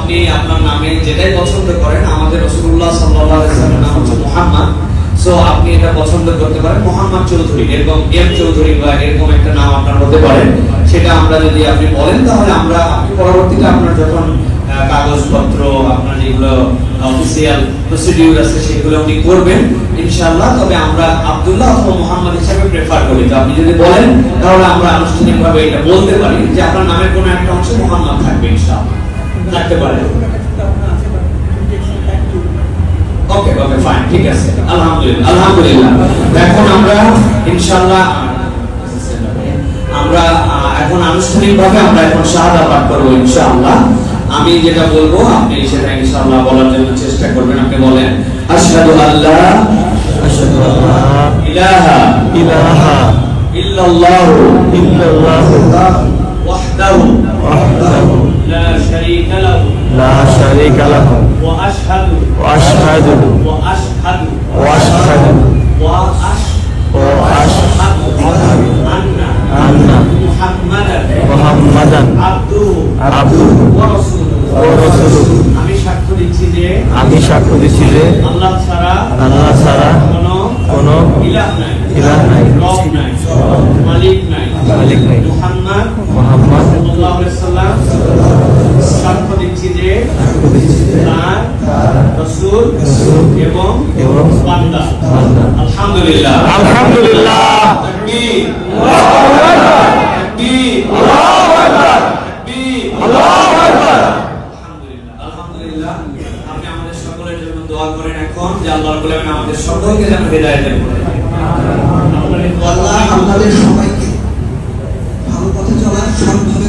আপনি আপনার নামে যেটাই পছন্দ করেন, আমাদের রাসূলুল্লাহ সাল্লাল্লাহু আলাইহি ওয়াসাল্লামের নাম হচ্ছে মুহাম্মদ, সো আপনি এটা পছন্দ করতে পারেন মোহাম্মদ চৌধুরী, এরকম এম চৌধুরী বা এরকম একটা নাম আপনার হতে পারে। সেটা আমরা যদি আপনি বলেন তাহলে আমরা আপনি পরবর্তীতে আপনার যখন কাগজপত্র আপনার যেগুলো অফিসিয়াল প্রসিডিউর আছে সেগুলো আপনি করবেন ইনশাআল্লাহ। তবে আমরা আব্দুল্লাহ অথবা মুহাম্মদ হিসেবে প্রেফার করি। তো আপনি যদি বলেন তাহলে আমরা আনুষ্ঠানিকভাবে এটা বলতে পারি যে আপনার নামের কোনো একটা অংশে মুহাম্মদ থাকবে ইনশাআল্লাহ, থাকতে পারে। ওকে ওকে ফাইন, ঠিক আছে, আলহামদুলিল্লাহ আলহামদুলিল্লাহ। এখন আমরা ইনশাআল্লাহ আমরা এখন আনুষ্ঠানিকভাবে আমরা এখন শাহাদা পাঠ করব ইনশাআল্লাহ। আমি যেটা বলবো আপনি সেটা ইনশাআল্লাহ বলার জন্য চেষ্টা করবেন। আপনি বলেন আশহাদু আল্লা ইলাহা ইল্লাল্লাহু ওয়াহদাহু লা শারীকা লাহু ওয়া আশহাদু আন্না মুহাম্মাদান আবদুহু ওয়া রাসূলুহু। আমি সাক্ষ্য দিচ্ছি যে আল্লাহ ছাড়া কোনো ইলাহ নাই, রব নাই, মালিক নাই। মুহাম্মদ সাল্লাল্লাহু আলাইহি ওয়াসাল্লাম সাক্ষ্য দিচ্ছি যে তার রাসূল এবং বান্দা। আলহামদুলিল্লাহ আলহামদুলিল্লাহ, তাকবীর, আল্লাহু আকবার, তাকবীর, আল্লাহু আকবার, তাকবীর, আল্লাহু আকবার। আলহামদুলিল্লাহ আলহামদুলিল্লাহ। আপনি আমাদের সকলের জন্য দোয়া করেন এখন যে আল্লাহ রাব্বুল আলামিন আমাদের সকলকে যেন হিদায়াত দেন। আল্লাহ আমাদের সবাইকে ভালো পথে চলার সৎভাবে